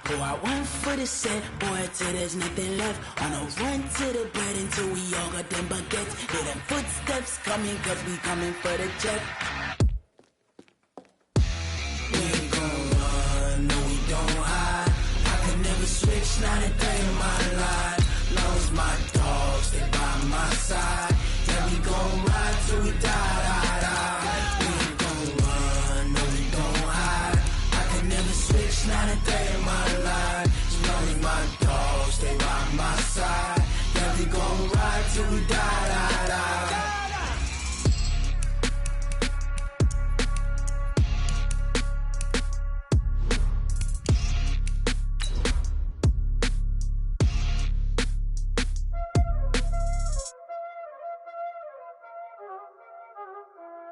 Go out one for the set, boy, till there's nothing left. On a run to the bed until we all got them baguettes. Hear them footsteps coming, cause we coming for the check. We ain't gon' run, no we don't hide. I could never switch, not a day in my life. Long as my dogs, they by my side. Yeah, we gon' ride till we die, die, die. We ain't gon' run, no we don't hide. I could never switch, not a day in my life. As long as my dogs, they by my side. Yeah, we gon' ride till we die, die, die.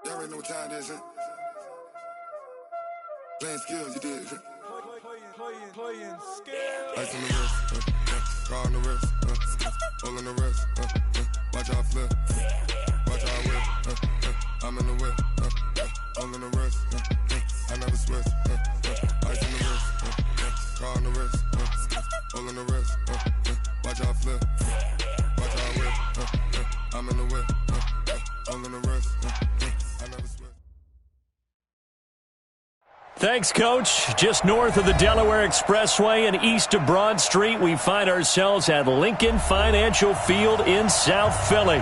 Y'all already know what time it is, huh? Playing skills, you did. Playing skills. Ice on the wrist, car on the wrist, hole in the wrist, watch how I flip, watch how I whip, I'm in the whip, hole in the wrist, I never switch, ice on the wrist, car on the wrist, hole in the wrist, watch how I flip, watch how I whip, I'm in the whip, hole in the wrist, I never switch. Thanks, Coach. Just north of the Delaware Expressway and east of Broad Street, we find ourselves at Lincoln Financial Field in South Philly.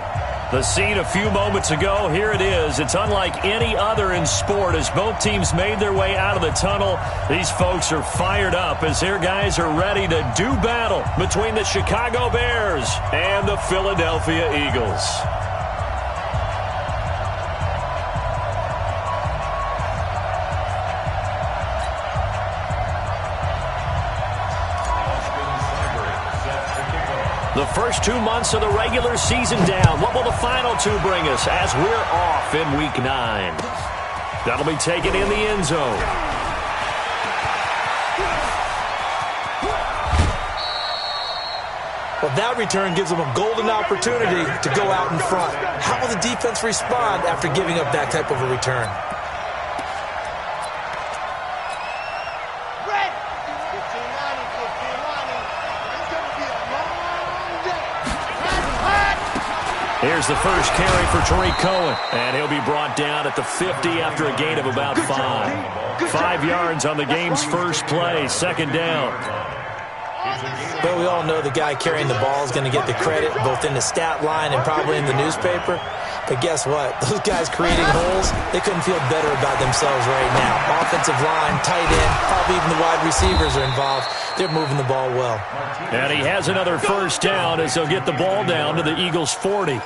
The scene a few moments ago, here it is. It's unlike any other in sport. As both teams made their way out of the tunnel, these folks are fired up as their guys are ready to do battle between the Chicago Bears and the Philadelphia Eagles. The first 2 months of the regular season down. What will the final two bring us as we're off in Week 9? That'll be taken in the end zone. Well, that return gives them a golden opportunity to go out in front. How will the defense respond after giving up that type of a return? Here's the first carry for Tariq Cohen, and he'll be brought down at the 50 after a gain of about 5. 5 yards on the game's first play, second down. Well, we all know the guy carrying the ball is going to get the credit, both in the stat line and probably in the newspaper. But guess what? Those guys creating holes, they couldn't feel better about themselves right now. Offensive line, tight end, probably even the wide receivers are involved. They're moving the ball well. And he has another first down as they'll get the ball down to the Eagles' 40.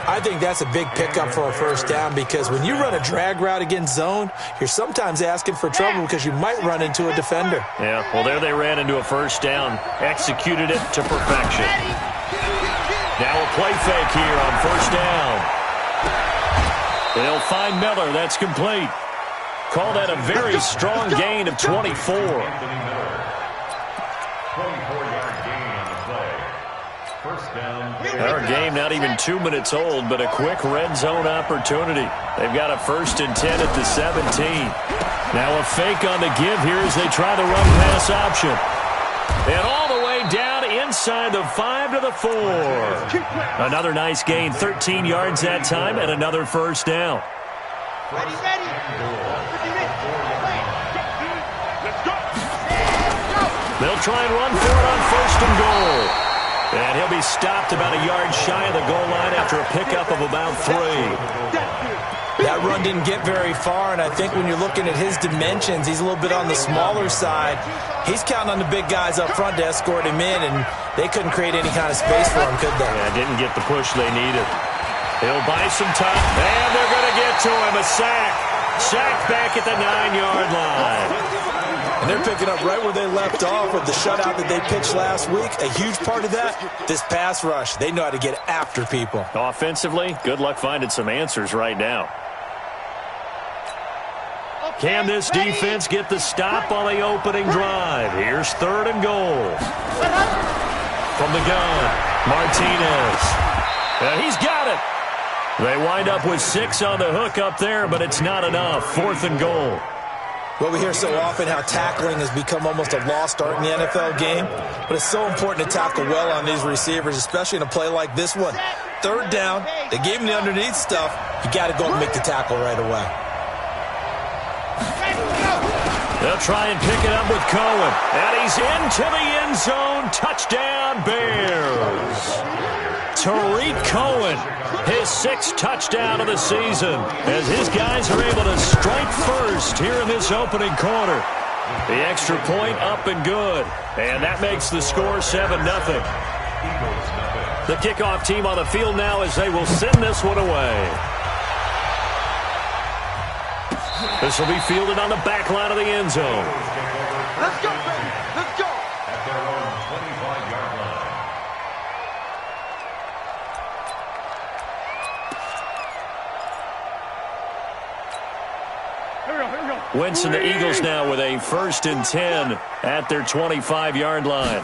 I think that's a big pickup for a first down because when you run a drag route against zone, you're sometimes asking for trouble because you might run into a defender. Yeah, well, there they ran into a first down, executed it to perfection. Now a play fake here on first down. They'll find Miller. That's complete. Call that a very strong gain of 24. Our game not even 2 minutes old, but a quick red zone opportunity. They've got a 1st and 10 at the 17. Now a fake on the give here as they try the run pass option. And all the way down inside the 5 to the 4. Another nice gain, 13 yards that time, and another first down. They'll try and run for it on 1st and goal. And he'll be stopped about a yard shy of the goal line after a pickup of about 3. That run didn't get very far, and I think when you're looking at his dimensions, he's a little bit on the smaller side. He's counting on the big guys up front to escort him in, and they couldn't create any kind of space for him, could they? Yeah, didn't get the push they needed. He'll buy some time, and they're going to get to him. A sack. Sacked back at the 9-yard line. And they're picking up right where they left off with the shutout that they pitched last week. A huge part of that, this pass rush. They know how to get after people. Offensively, good luck finding some answers right now. Can this defense get the stop on the opening drive? Here's 3rd and goal. From the gun, Martinez. And he's got it. They wind up with 6 on the hook up there, but it's not enough. 4th and goal. Well, we hear so often how tackling has become almost a lost art in the NFL game, but it's so important to tackle well on these receivers, especially in a play like this one. Third down, they gave him the underneath stuff. You got to go and make the tackle right away. They'll try and pick it up with Cohen. And he's into the end zone. Touchdown, Bears. Tariq Cohen, his 6th touchdown of the season, as his guys are able to strike first here in this opening quarter. The extra point up and good. And that makes the score 7-0. The kickoff team on the field now as they will send this one away. This will be fielded on the back line of the end zone. Let's go, baby. Let's go. At their own 25-yard line. Wentz and the Eagles now with a 1st and 10 at their 25-yard line.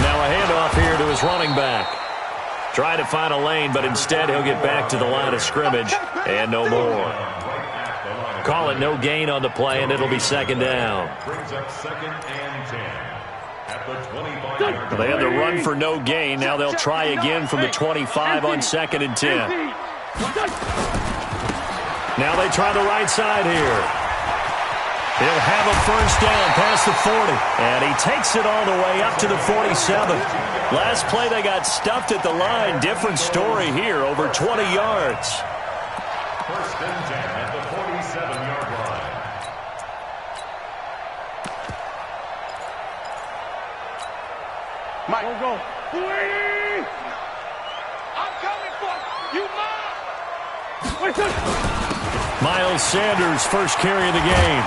Now a handoff here to his running back. Try to find a lane, but instead he'll get back to the line of scrimmage and no more. Call it no gain on the play, and it'll be 2nd down. Brings up 2nd and 10 at the 25-yard line. They had to run for no gain. Now they'll try again from the 25 on 2nd and 10. Now they try the right side here. He'll have a 1st down past the 40. And he takes it all the way up to the 47. Last play they got stuffed at the line. Different story here, over 20 yards. 1st and 10 at the 47-yard line. Mike, go. I'm coming for you, Mom. Miles Sanders, first carry of the game.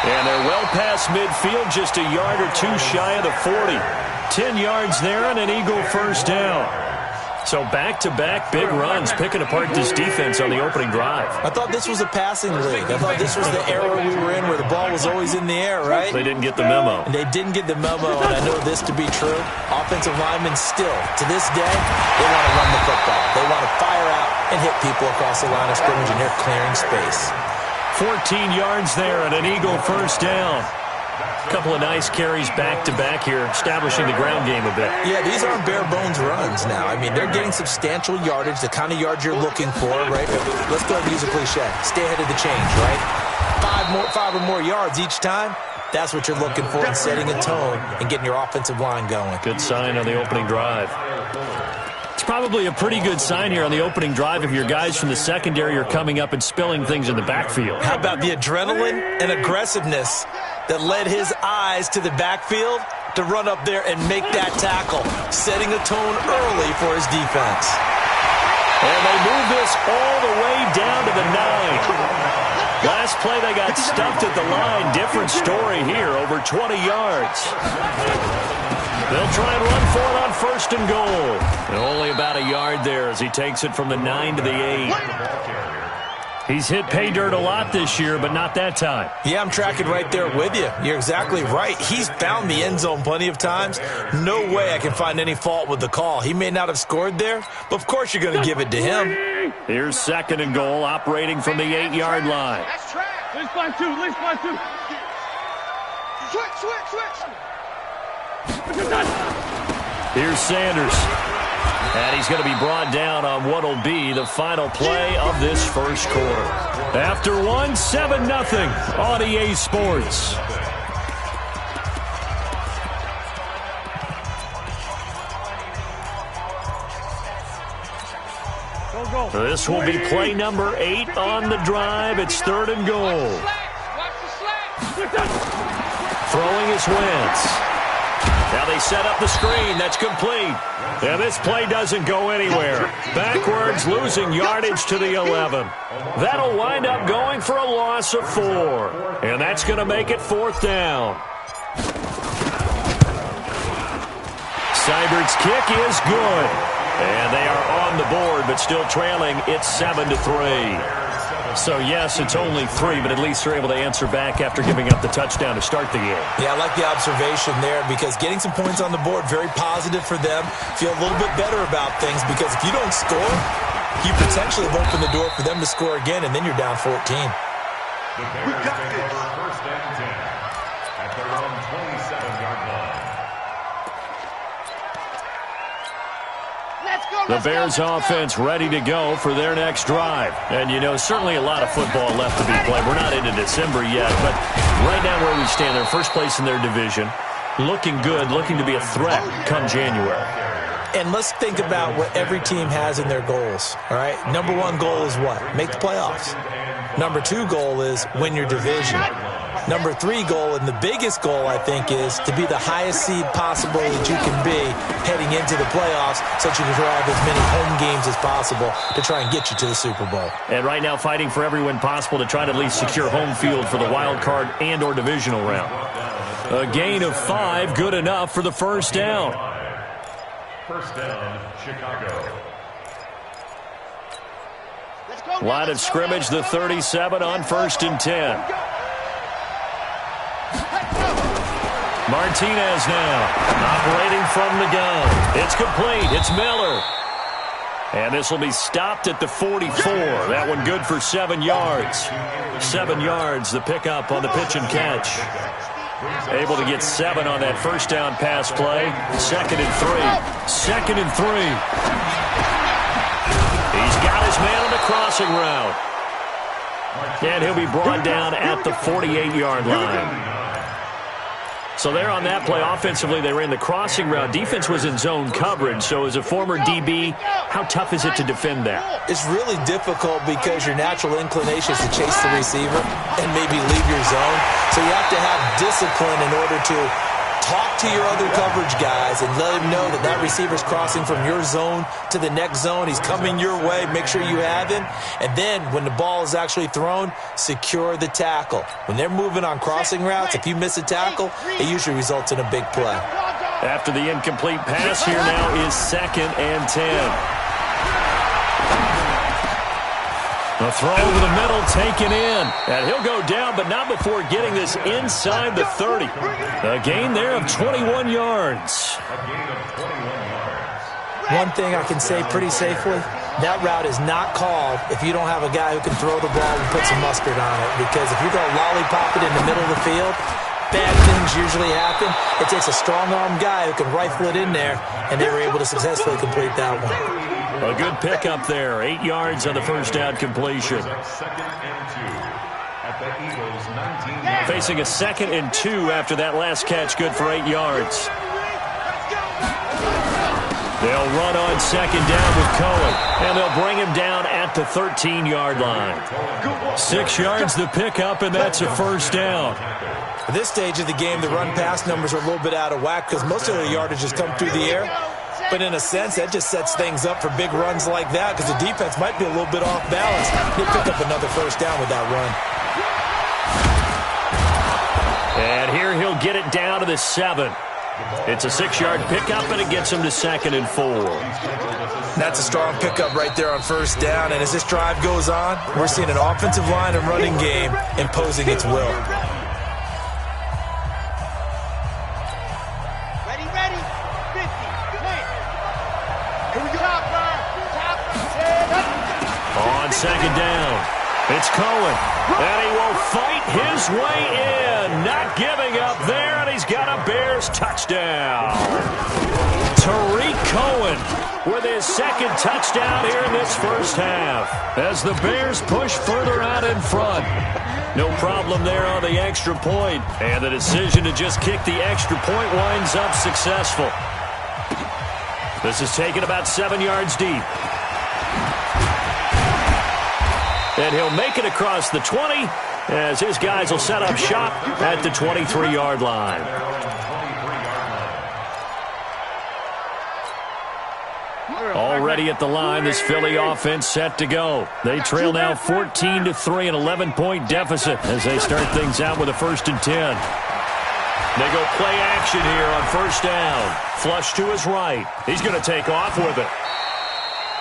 And they're well past midfield, just a yard or two shy of the 40. 10 yards there and an Eagle 1st down. So back-to-back big runs, picking apart this defense on the opening drive. I thought this was a passing league. I thought this was the era we were in where the ball was always in the air, right? They didn't get the memo. And they didn't get the memo, and I know this to be true. Offensive linemen still, to this day, they want to run the football. They want to fire out and hit people across the line of scrimmage, and they're clearing space. 14 yards there and an Eagle 1st down. A couple of nice carries back-to-back here, establishing the ground game a bit. Yeah, these aren't bare-bones runs now. I mean, they're getting substantial yardage, the kind of yards you're looking for, right? Let's go ahead and use a cliche. Stay ahead of the change, right? Five or more yards each time. That's what you're looking for in setting a tone and getting your offensive line going. Good sign on the opening drive. It's probably a pretty good sign here on the opening drive if your guys from the secondary are coming up and spilling things in the backfield. How about the adrenaline and aggressiveness that led his eyes to the backfield to run up there and make that tackle, setting a tone early for his defense. And they move this all the way down to the 9. Last play they got stuffed at the line. Different story here, over 20 yards. They'll try and run for it on 1st and goal. And only about a yard there as he takes it from the 9 to the 8. He's hit pay dirt a lot this year, but not that time. Yeah, I'm tracking right there with you. You're exactly right. He's found the end zone plenty of times. No way I can find any fault with the call. He may not have scored there, but of course you're going to give it to him. Here's 2nd and goal, operating from the 8-yard line. That's trash. Let's find two. Switch. Here's Sanders. And he's going to be brought down on what will be the final play of this first quarter. After 7-0 on EA Sports. This will be play number 8 on the drive. It's 3rd and goal. Throwing is Wentz. Now they set up the screen. That's complete. And this play doesn't go anywhere. Backwards, losing yardage to the 11. That'll wind up going for a loss of 4. And that's going to make it 4th down. Seibert's kick is good. And they are on the board, but still trailing. It's 7-3. So, yes, it's only 3, but at least they're able to answer back after giving up the touchdown to start the game. Yeah, I like the observation there because getting some points on the board, very positive for them. Feel a little bit better about things because if you don't score, you potentially have opened the door for them to score again, and then you're down 14. The Bears take over first and 10 at their own 27-yard line. The Bears offense ready to go for their next drive. And, you know, certainly a lot of football left to be played. We're not into December yet, but right now where we stand, they're first place in their division. Looking good, looking to be a threat come January. And let's think about what every team has in their goals, all right? Number one goal is what? Make the playoffs. Number two goal is win your division. Number three goal, and the biggest goal, I think, is to be the highest seed possible that you can be heading into the playoffs so that you can drive as many home games as possible to try and get you to the Super Bowl. And right now fighting for every win possible to try to at least secure home field for the wild card and or divisional round. A gain of 5, good enough for the first down. First down, Chicago. Line of scrimmage, the 37 on 1st and 10. Martinez now operating from the gun. It's complete. It's Miller. And this will be stopped at the 44. That one good for 7 yards. 7 yards, the pickup on the pitch and catch. Able to get 7 on that first down pass play. 2nd and 3. 2nd and 3. He's got his man on the crossing route. And he'll be brought down at the 48-yard line. So there on that play, offensively, they ran the crossing route. Defense was in zone coverage. So as a former DB, how tough is it to defend that? It's really difficult because your natural inclination is to chase the receiver and maybe leave your zone. So you have to have discipline in order to talk to your other coverage guys and let him know that that receiver's crossing from your zone to the next zone. He's coming your way. Make sure you have him. And then when the ball is actually thrown, secure the tackle. When they're moving on crossing routes, if you miss a tackle, it usually results in a big play. After the incomplete pass, here now is 2nd and 10. The throw over the middle taken in. And he'll go down, but not before getting this inside the 30. A gain there of 21 yards. One thing I can say pretty safely, that route is not called if you don't have a guy who can throw the ball and put some mustard on it. Because if you're going to lollipop it in the middle of the field, bad things usually happen. It takes a strong-arm guy who can rifle it in there, and they were able to successfully complete that one. A good pickup there. 8 yards on the first down completion. Facing a 2nd and 2 after that last catch, good for 8 yards. They'll run on 2nd down with Cohen, and they'll bring him down at the 13-yard line. 6 yards the pickup, and that's a first down. At this stage of the game, the run-pass numbers are a little bit out of whack because most of the yardage has come through the air. But in a sense, that just sets things up for big runs like that because the defense might be a little bit off balance. He'll pick up another first down with that run. And here he'll get it down to the 7. It's a 6-yard pickup, and it gets him to 2nd and 4. That's a strong pickup right there on first down. And as this drive goes on, we're seeing an offensive line and running game imposing its will. On 2nd down, it's Cohen, and he will fight his way in. Not giving up there, and he's got a Bears touchdown. Tariq Cohen with his 2nd touchdown here in this first half as the Bears push further out in front. No problem there on the extra point, and the decision to just kick the extra point winds up successful. This is taken about 7 yards deep. And he'll make it across the 20 as his guys will set up shop at the 23-yard line. Already at the line, this Philly offense set to go. They trail now 14-3, an 11-point deficit as they start things out with a 1st and 10. They go play action here on first down. Flush to his right. He's going to take off with it.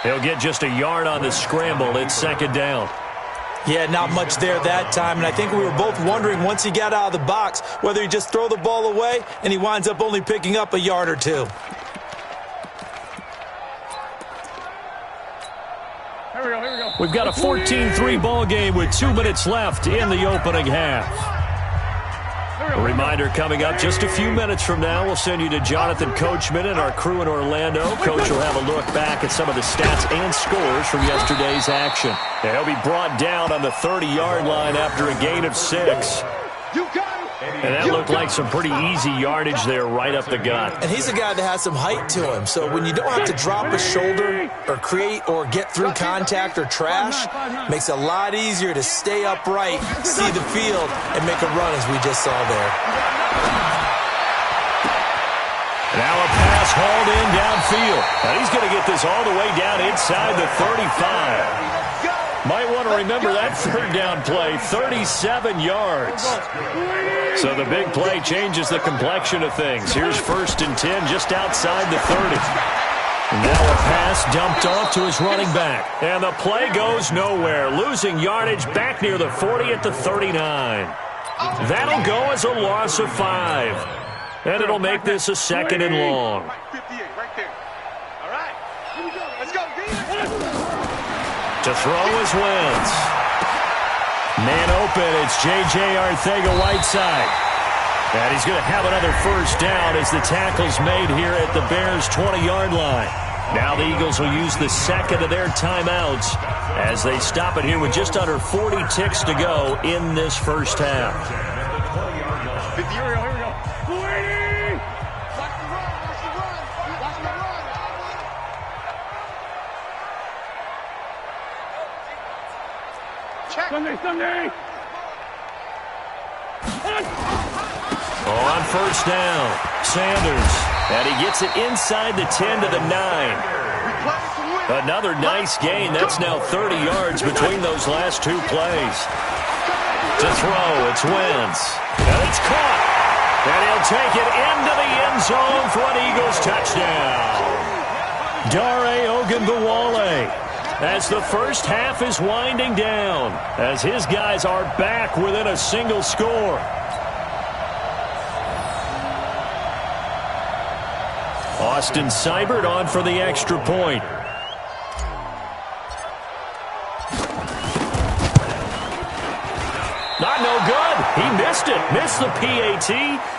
He'll get just a yard on the scramble. It's 2nd down. Yeah, not much there that time, and I think we were both wondering once he got out of the box whether he just throw the ball away, and he winds up only picking up a yard or 2. Here we go. We've got a 14-3 ball game with 2 minutes left in the opening half. A reminder coming up just a few minutes from now. We'll send you to Jonathan Coachman and our crew in Orlando. Coach will have a look back at some of the stats and scores from yesterday's action. And he'll be brought down on the 30-yard line after a gain of 6. And that looked like some pretty easy yardage there right up the gut. And he's a guy that has some height to him. So when you don't have to drop a shoulder or create or get through contact or trash, makes it a lot easier to stay upright, see the field, and make a run as we just saw there. Now a pass hauled in downfield. And he's going to get this all the way down inside the 35. Might want to remember that third down play, 37 yards. So the big play changes the complexion of things. Here's 1st and 10 just outside the 30. Now a pass dumped off to his running back. And the play goes nowhere, losing yardage back near the 40 at the 39. That'll go as a loss of 5. And it'll make this a 2nd and long. 58 right there. All right. Here we go. Let's go. To throw is Wentz. Man open, it's J.J. Arcega-Whiteside. And he's going to have another 1st down as the tackle's made here at the Bears' 20-yard line. Now the Eagles will use the 2nd of their timeouts as they stop it here with just under 40 ticks to go in this first half. 50, here we go. 40! Sunday. On 1st down, Sanders. And he gets it inside the 10 to the 9. Another nice gain. That's now 30 yards between those last 2 plays. To throw, it's Wentz. And it's caught. And he'll take it into the end zone for an Eagles touchdown. Dare Ogunbowale. As the first half is winding down, as his guys are back within a single score. Austin Seibert on for the extra point. Not no good. He missed it. Missed the PAT,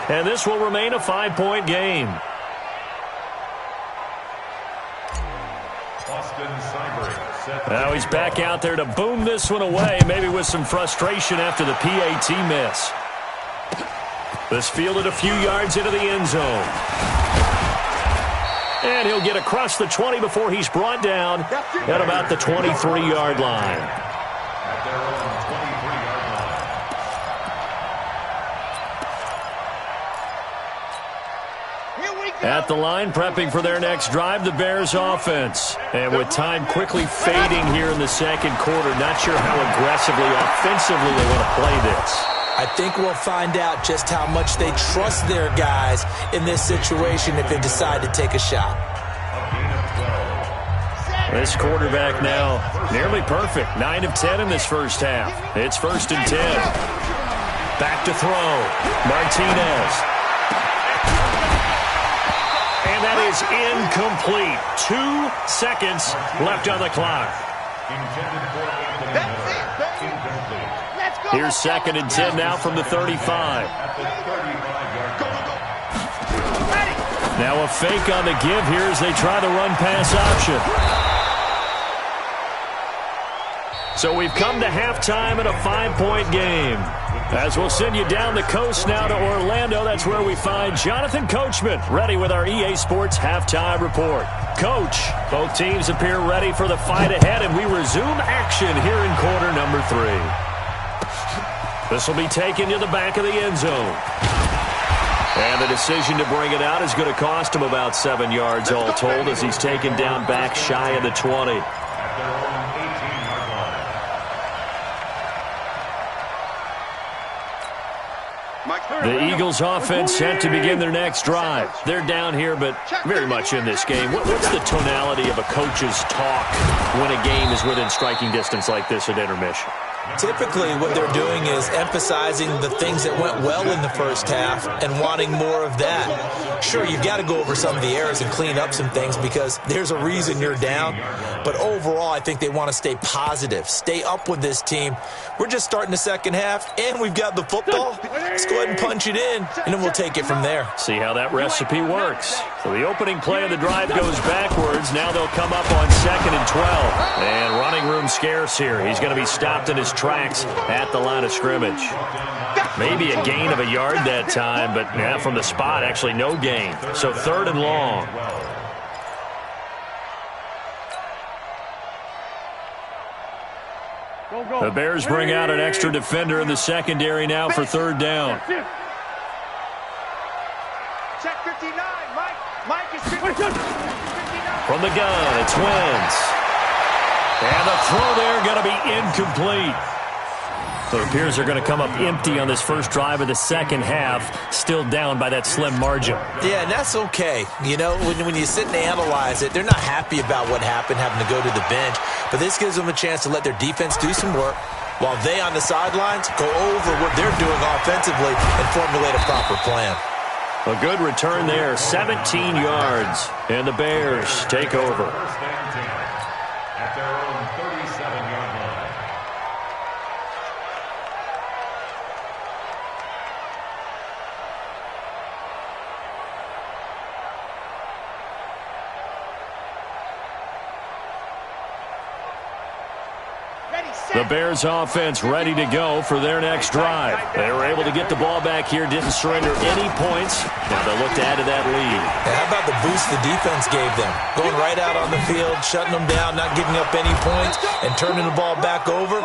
and this will remain a 5-point game. Now he's back out there to boom this one away, maybe with some frustration after the PAT miss. This fielded a few yards into the end zone. And he'll get across the 20 before he's brought down at about the 23-yard line. At the line, prepping for their next drive, the Bears offense. And with time quickly fading here in the second quarter, not sure how aggressively, offensively they want to play this. I think we'll find out just how much they trust their guys in this situation if they decide to take a shot. This quarterback now nearly perfect. 9 of 10 in this first half. It's 1st and 10. Back to throw. Martinez. And that is incomplete. 2 seconds left on the clock. Here's 2nd and 10 now from the 35. Now a fake on the give here as they try the run-pass option. So we've come to halftime in a 5-point game. As we'll send you down the coast now to Orlando, that's where we find Jonathan Coachman, ready with our EA Sports Halftime Report. Coach, both teams appear ready for the fight ahead, and we resume action here in quarter number 3. This will be taken to the back of the end zone. And the decision to bring it out is going to cost him about 7 yards all told as he's taken down back shy of the 20. The Eagles offense set to begin their next drive. They're down here, but very much in this game. What's the tonality of a coach's talk when a game is within striking distance like this at intermission? Typically, what they're doing is emphasizing the things that went well in the first half and wanting more of that. Sure, you've got to go over some of the errors and clean up some things because there's a reason you're down. But overall, I think they want to stay positive, stay up with this team. We're just starting the second half, and we've got the football. Let's go ahead and punch it in, and then we'll take it from there. See how that recipe works. So the opening play of the drive goes backwards. Now they'll come up on 2nd and 12. And running room scarce here. He's going to be stopped in his tracks at the line of scrimmage. Maybe a gain of a yard that time, but yeah, from the spot, actually no gain. So 3rd and long. The Bears bring out an extra defender in the secondary now for 3rd down. Check 59, Mike is 59. From the gun, it's Wentz. And the throw there going to be incomplete. So it appears they're going to come up empty on this first drive of the second half, still down by that slim margin. Yeah, and that's okay. You know, when you sit and analyze it, they're not happy about what happened, having to go to the bench. But this gives them a chance to let their defense do some work while they on the sidelines go over what they're doing offensively and formulate a proper plan. A good return there, 17 yards, and the Bears take over. First and 10 at their own 37-yard line. The Bears offense ready to go for their next drive. They were able to get the ball back here, didn't surrender any points. Now they look to add to that lead. And how about the boost the defense gave them? Going right out on the field, shutting them down, not giving up any points, and turning the ball back over.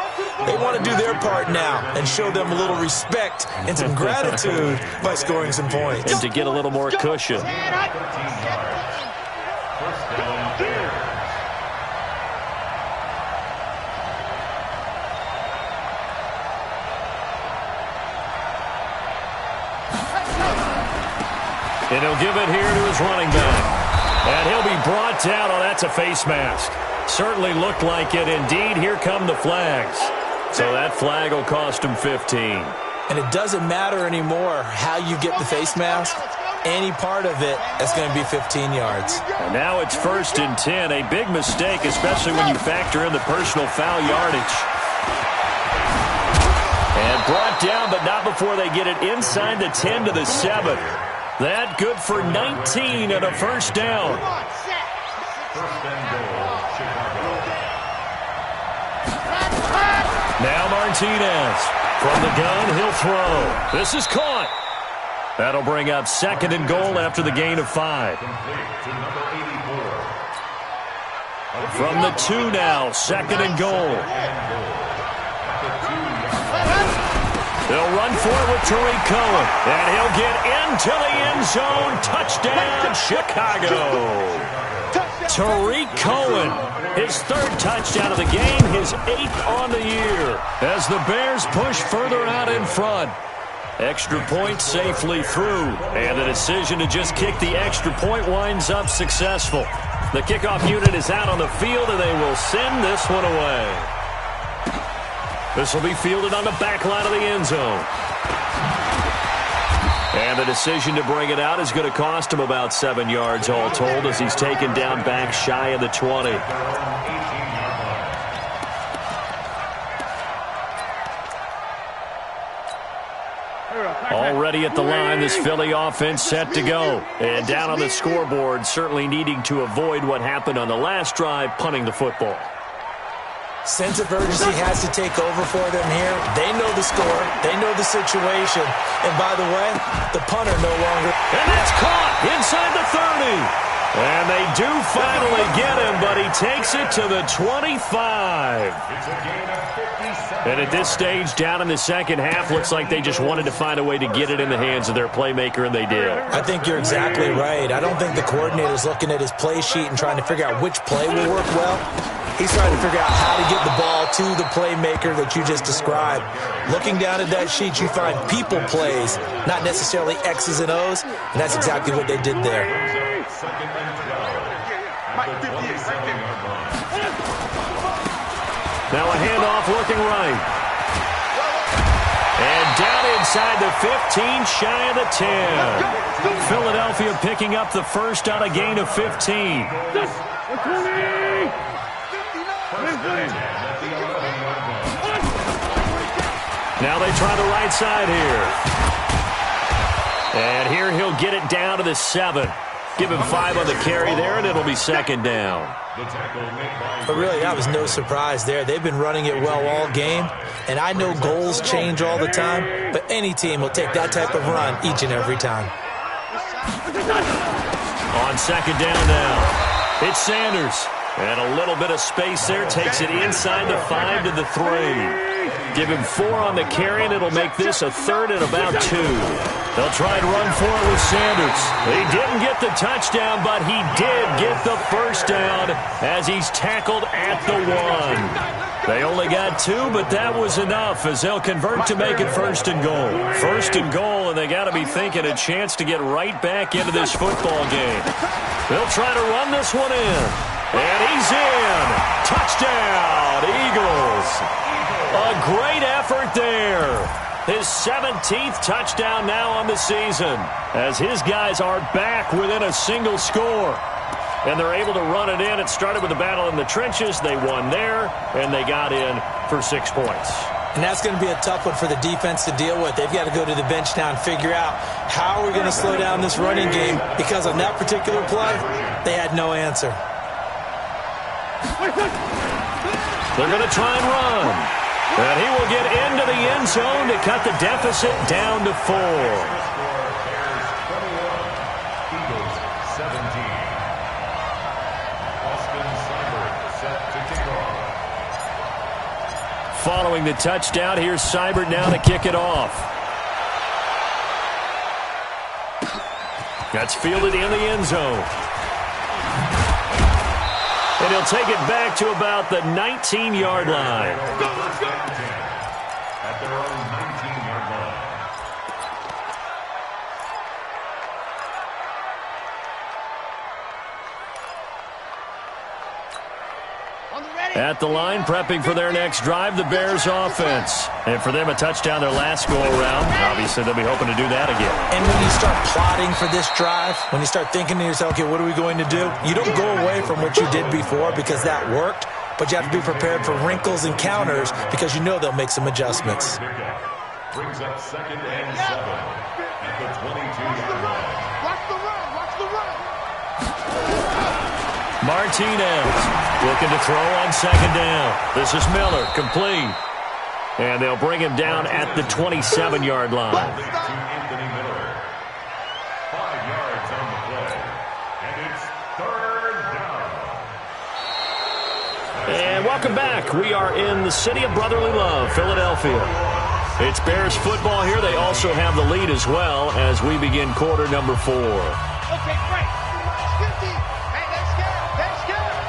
They want to do their part now and show them a little respect and some gratitude by scoring some points. And to get a little more cushion. 13 yards. First down, Bears. And he'll give it here to his running back. And he'll be brought down. Oh, that's a face mask. Certainly looked like it. Indeed, here come the flags. So that flag will cost him 15. And it doesn't matter anymore how you get the face mask. Any part of it is going to be 15 yards. And now it's 1st and 10. A big mistake, especially when you factor in the personal foul yardage. And brought down, but not before they get it inside the 10 to the 7. That good for 19 and a first down. First and goal, Chicago. Now Martinez. From the gun, he'll throw. This is caught. That'll bring up 2nd and goal after the gain of 5. Complete to number 84. From the 2 now, 2nd and goal. They'll run for it with Tariq Cohen. And he'll get into the end zone. Touchdown, Chicago. Tariq Cohen, his 3rd touchdown of the game, his 8th on the year. As the Bears push further out in front. Extra point safely through. And the decision to just kick the extra point winds up successful. The kickoff unit is out on the field, and they will send this one away. This will be fielded on the back line of the end zone. And the decision to bring it out is going to cost him about 7 yards all told as he's taken down back shy of the 20. Already at the line, this Philly offense set to go. And down on the scoreboard, certainly needing to avoid what happened on the last drive, punting the football. Sense of urgency has to take over for them here. They know the score. They know the situation. And by the way, the punter no longer. And that's caught inside the 30. And they do finally get him, but he takes it to the 25. It's a gain of 57. And at this stage, down in the second half, looks like they just wanted to find a way to get it in the hands of their playmaker, and they did. I think you're exactly right. I don't think the coordinator's looking at his play sheet and trying to figure out which play will work well. He's trying to figure out how to get the ball to the playmaker that you just described. Looking down at that sheet, you find people plays, not necessarily X's and O's, and that's exactly what they did there. Second and 12. At the 27-yard line. Now a handoff looking right. And down inside the 15, shy of the 10. Philadelphia picking up the first on a gain of 15. Now they try the right side here. And here he'll get it down to the 7. Give him 5 on the carry there, and it'll be second down. But really, that was no surprise there. They've been running it well all game, and I know goals change all the time, but any team will take that type of run each and every time. On second down now, it's Sanders. And a little bit of space there, takes it inside the 5 to the 3. Give him 4 on the carry, and it'll make this a third and about 2. They'll try and run for it with Sanders. He didn't get the touchdown, but he did get the first down as he's tackled at the 1. They only got 2, but that was enough as they'll convert to make it first and goal. First and goal, and they got to be thinking a chance to get right back into this football game. They'll try to run this one in. And he's in. Touchdown, Eagles. A great effort there. His 17th touchdown now on the season as his guys are back within a single score. And they're able to run it in. It started with a battle in the trenches. They won there, and they got in for 6 points. And that's going to be a tough one for the defense to deal with. They've got to go to the bench now and figure out how we're going to slow down this running game, because on that particular play, they had no answer. They're going to try and run. And he will get into the end zone to cut the deficit down to 4. Eagles 17. Austin Seibert set to kick off. Following the touchdown, here's Seibert now to kick it off. That's fielded in the end zone. And he'll take it back to about the 19-yard line. At their own 19-yard line. At the line, prepping for their next drive, the Bears offense. And for them, a touchdown their last go-around. Obviously, they'll be hoping to do that again. And when you start plotting for this drive, when you start thinking to yourself, okay, what are we going to do? You don't go away from what you did before because that worked, but you have to be prepared for wrinkles and counters because you know they'll make some adjustments. Brings up second and 7 at the 22-yard line. Watch the run! Watch the run! Martinez looking to throw on second down. This is Miller, complete. And they'll bring him down at the 27-yard line. To Anthony Miller. 5 yards on the play. And it's third down. And welcome back. We are in the city of brotherly love, Philadelphia. It's Bears football here. They also have the lead as well as we begin quarter number 4. Okay, great. 50. Hey, they're scared. They're scared.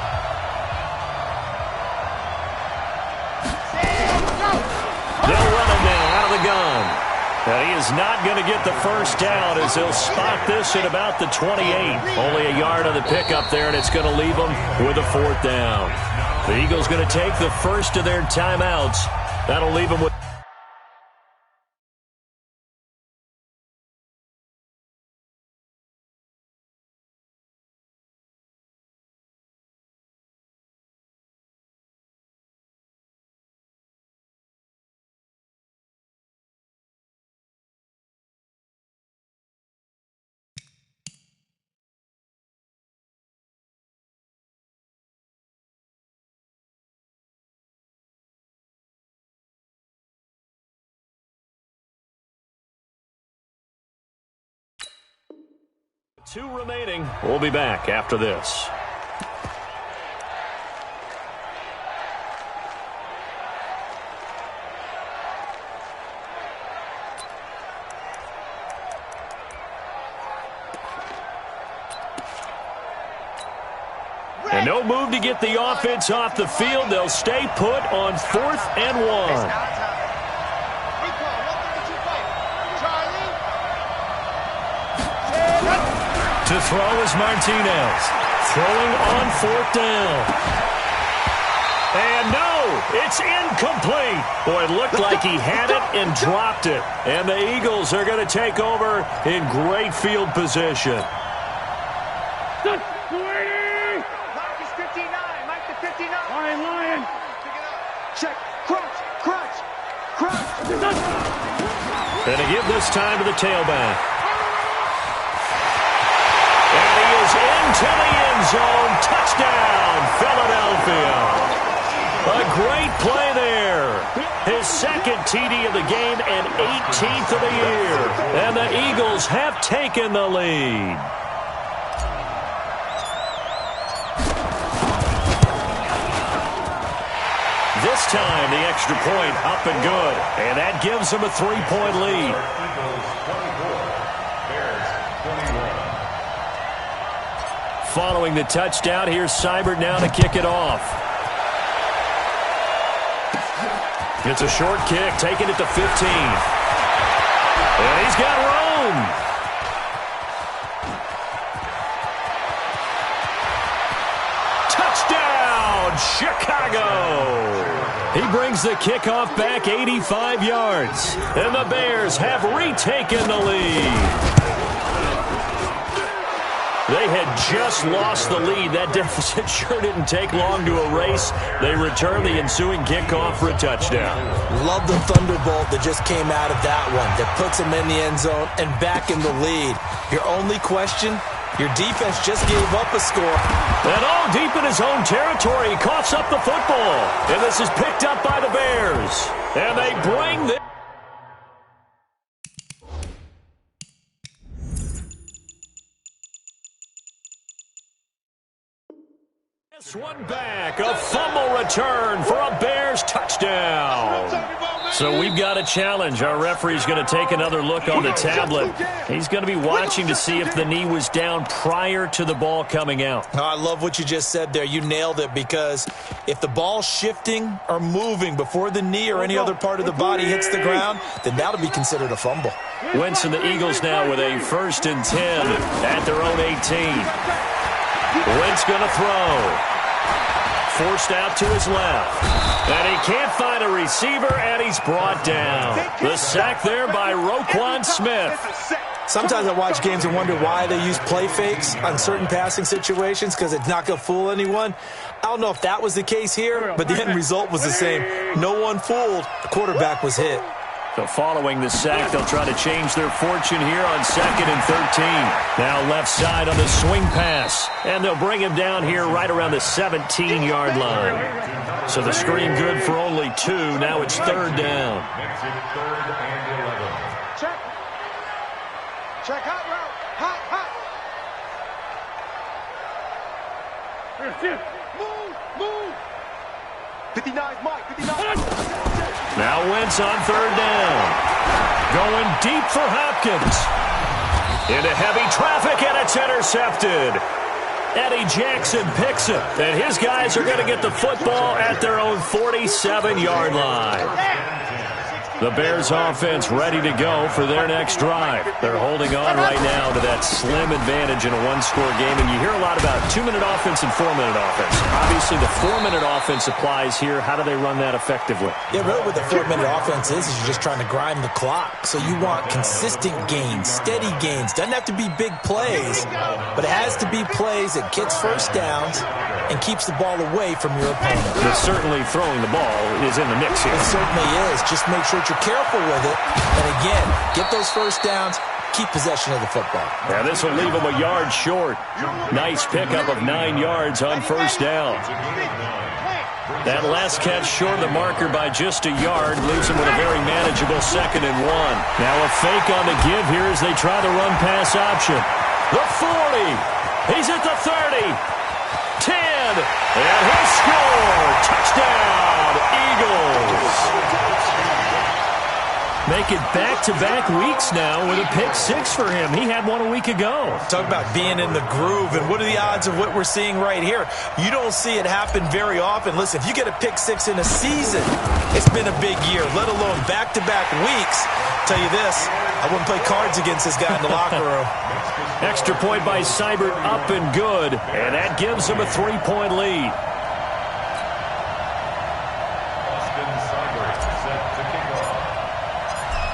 They'll run it now out of the gun. Now he is not going to get the first down as they'll spot this at about the 28. Only a yard on the pickup there, and it's going to leave them with a 4th down. The Eagles going to take the first of their timeouts. That'll leave them with... Two remaining. We'll be back after this. And no move to get the offense off the field. They'll stay put on 4th and 1. To throw is Martinez. Throwing on 4th down. And no, It's incomplete. Boy, it looked like he had it and dropped it. And the Eagles are going to take over in great field position. Mike is 59. Mike the 59. Lion. Pick it up. Check. Crunch. And to give this time to the tailback. And he is into the end zone. Touchdown, Philadelphia. A great play there. His second TD of the game and 18th of the year. And the Eagles have taken the lead. This time, the extra point up and good. And that gives them a 3-point lead. Eagles 24, Bears 21. Following the touchdown, here's Seibert now to kick it off. It's a short kick, taking it to 15. And he's got room. Touchdown, Chicago. He brings the kickoff back 85 yards. And the Bears have retaken the lead. They had just lost the lead. That deficit sure didn't take long to erase. They return the ensuing kickoff for a touchdown. Love the thunderbolt that just came out of that one. That puts them in the end zone and back in the lead. Your only question, your defense just gave up a score. And all deep in his own territory, he coughs up the football. And this is picked up by the Bears. And they bring this. One back, a fumble return for a Bears touchdown. So we've got a challenge. Our referee's going to take another look on the tablet. He's going to be watching to see if the knee was down prior to the ball coming out. Oh, I love what you just said there. You nailed it, because if the ball's shifting or moving before the knee or any other part of the body hits the ground, then that'll be considered a fumble. Wentz and the Eagles now with a 1st and 10 at their own 18. Wentz going to throw. Forced out to his left. And he can't find a receiver, and he's brought down. The sack there by Roquan Smith. Sometimes I watch games and wonder why they use play fakes on certain passing situations, because it's not going to fool anyone. I don't know if that was the case here, but the end result was the same. No one fooled. The quarterback was hit. So following the sack, they'll try to change their fortune here on 2nd and 13. Now left side on the swing pass. And they'll bring him down here right around the 17-yard line. So the screen good for only 2. Now it's 3rd down. Makes it 3rd and 11. Check hot route. Hot. Move. 59 Mike. 59. Now Wentz on 3rd down. Going deep for Hopkins. Into heavy traffic, and it's intercepted. Eddie Jackson picks it, and his guys are going to get the football at their own 47-yard line. The Bears offense ready to go for their next drive. They're holding on right now to that slim advantage in a one-score game, and you hear a lot about 2-minute offense and 4-minute offense. Obviously, the 4-minute offense applies here. How do they run that effectively? Yeah, really what the 4-minute offense is you're just trying to grind the clock. So you want consistent gains, steady gains. Doesn't have to be big plays, but it has to be plays that gets first downs and keeps the ball away from your opponent. But certainly throwing the ball is in the mix here. It certainly is. Just make sure you're careful with it. And again, get those first downs, keep possession of the football. Yeah, this will leave them a yard short. Nice pickup of 9 yards on 1st down. That last catch short of the marker by just a yard leaves them with a very manageable 2nd and 1. Now a fake on the give here as they try the run-pass option. The 40. He's at the 30. 10. And he'll score. Touchdown, Eagles. Make it back-to-back weeks now with a pick 6 for him. He had one a week ago. Talk about being in the groove, and what are the odds of what we're seeing right here? You don't see it happen very often. Listen, if you get a pick 6 in a season, it's been a big year, let alone back-to-back weeks. Tell you this, I wouldn't play cards against this guy in the locker room. Extra point by Seibert, up and good, and that gives him a 3-point lead.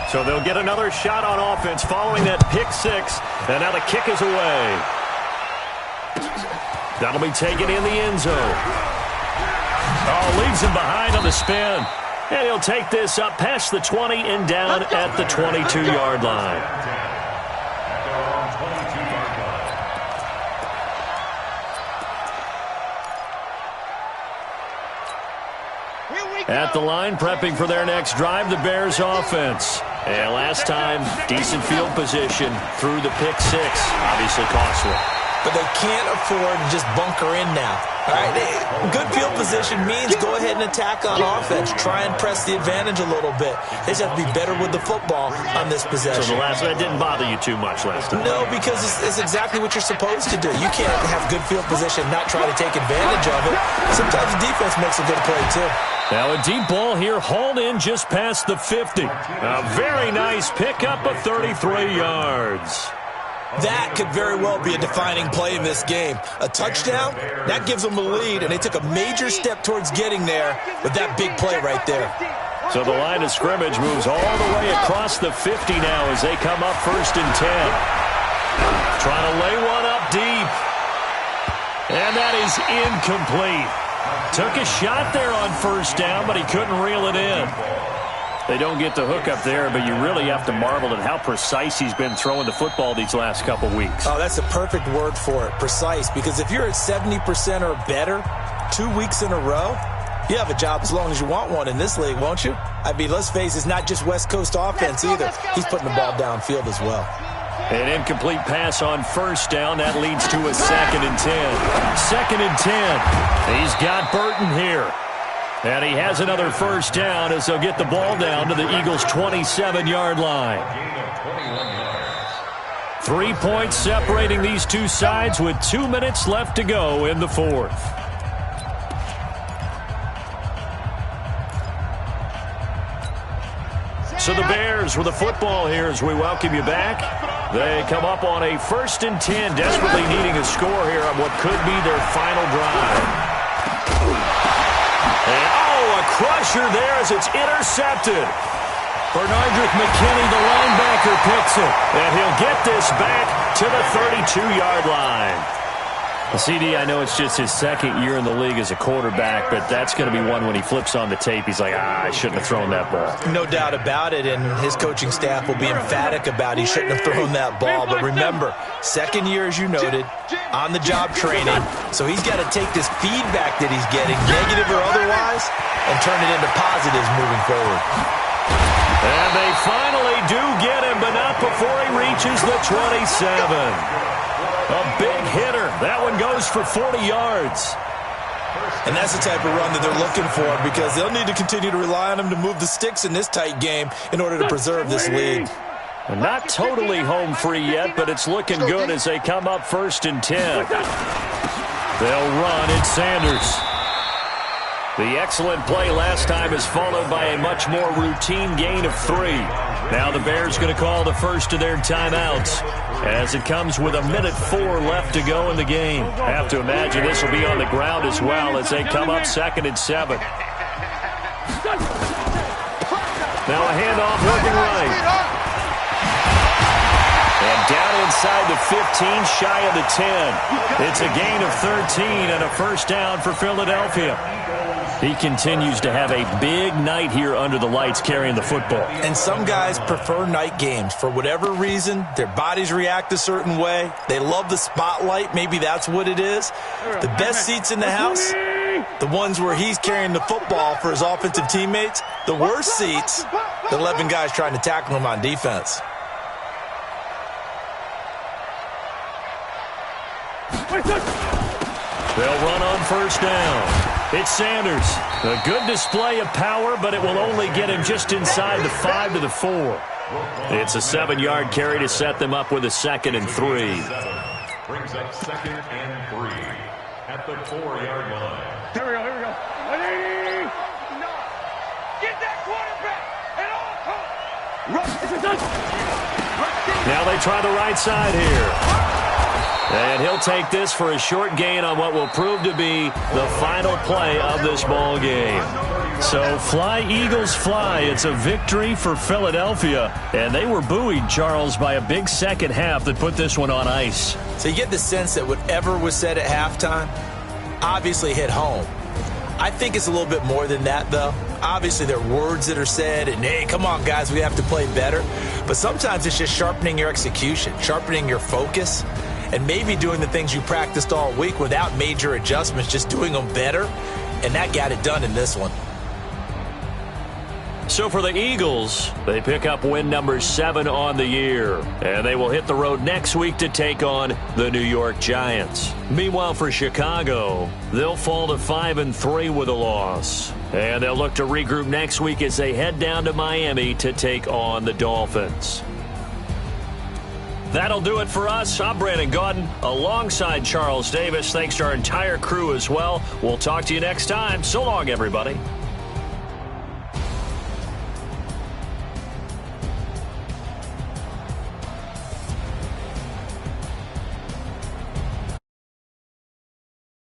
So they'll get another shot on offense following that pick six. And now the kick is away. That'll be taken in the end zone. Oh, leaves him behind on the spin. And he'll take this up past the 20 and down at the 22-yard line. At the line, prepping for their next drive, the Bears offense. And last time, decent field position through the pick six. Obviously costly. But they can't afford to just bunker in now. All right, good field position means go ahead and attack on offense. Try and press the advantage a little bit. They just have to be better with the football on this possession. So that didn't bother you too much last time? No, because it's exactly what you're supposed to do. You can't have good field position and not try to take advantage of it. Sometimes the defense makes a good play, too. Now a deep ball here, hauled in just past the 50. A very nice pickup of 33 yards. That could very well be a defining play in this game. A touchdown, that gives them a lead, and they took a major step towards getting there with that big play right there. So the line of scrimmage moves all the way across the 50 now as they come up 1st and 10. Trying to lay one up deep. And that is incomplete. Took a shot there on 1st down, but he couldn't reel it in. They don't get the hook up there, but you really have to marvel at how precise he's been throwing the football these last couple weeks. Oh, that's a perfect word for it, precise, because if you're at 70% or better 2 weeks in a row, you have a job as long as you want one in this league, won't you? I mean, let's face it, it's not just West Coast offense either. He's putting the ball downfield as well. An incomplete pass on 1st down. That leads to a 2nd and 10. 2nd and 10. He's got Burton here. And he has another 1st down as they'll get the ball down to the Eagles' 27-yard line. 3 points separating these two sides with 2 minutes left to go in the 4th. So the Bears with the football here as we welcome you back. They come up on a 1st and 10, desperately needing a score here on what could be their final drive. And, a crusher there as it's intercepted. Bernardrick McKinney, the linebacker, picks it. And he'll get this back to the 32-yard line. Well, CD, I know it's just his 2nd year in the league as a quarterback, but that's going to be one when he flips on the tape. He's like, I shouldn't have thrown that ball. No doubt about it, and his coaching staff will be emphatic about he shouldn't have thrown that ball. But remember, 2nd year, as you noted, on-the-job training, so he's got to take this feedback that he's getting, negative or otherwise, and turn it into positives moving forward. And they finally do get him, but not before he reaches the 27. A big hitter. That one goes for 40 yards. And that's the type of run that they're looking for because they'll need to continue to rely on him to move the sticks in this tight game in order to preserve this lead. And not totally home free yet, but it's looking good as they come up 1st and 10. They'll run. It's Sanders. The excellent play last time is followed by a much more routine gain of 3. Now the Bears going to call the first of their timeouts as it comes with 1:04 left to go in the game. Have to imagine this will be on the ground as well as they come up 2nd and 7. Now a handoff working right. And down inside the 15, shy of the 10. It's a gain of 13 and a 1st down for Philadelphia. He continues to have a big night here under the lights carrying the football. And some guys prefer night games. For whatever reason, their bodies react a certain way. They love the spotlight. Maybe that's what it is. The best seats in the house, the ones where he's carrying the football for his offensive teammates. The worst seats, the 11 guys trying to tackle him on defense. They'll run on 1st down. It's Sanders. A good display of power, but it will only get him just inside the 5 to the 4. It's a 7-yard carry to set them up with a 2nd and 3. Brings up 2nd and 3 at the 4-yard line. Here we go. Get that quarterback and all. Now they try the right side here. And he'll take this for a short gain on what will prove to be the final play of this ball game. So fly, Eagles, fly. It's a victory for Philadelphia. And they were buoyed, Charles, by a big second half that put this one on ice. So you get the sense that whatever was said at halftime obviously hit home. I think it's a little bit more than that, though. Obviously, there are words that are said, and, hey, come on, guys, we have to play better. But sometimes it's just sharpening your execution, sharpening your focus, and maybe doing the things you practiced all week without major adjustments, just doing them better. And that got it done in this one. So for the Eagles, they pick up win number 7 on the year. And they will hit the road next week to take on the New York Giants. Meanwhile, for Chicago, they'll fall to 5-3 with a loss. And they'll look to regroup next week as they head down to Miami to take on the Dolphins. That'll do it for us. I'm Brandon Gaudin alongside Charles Davis. Thanks to our entire crew as well. We'll talk to you next time. So long, everybody.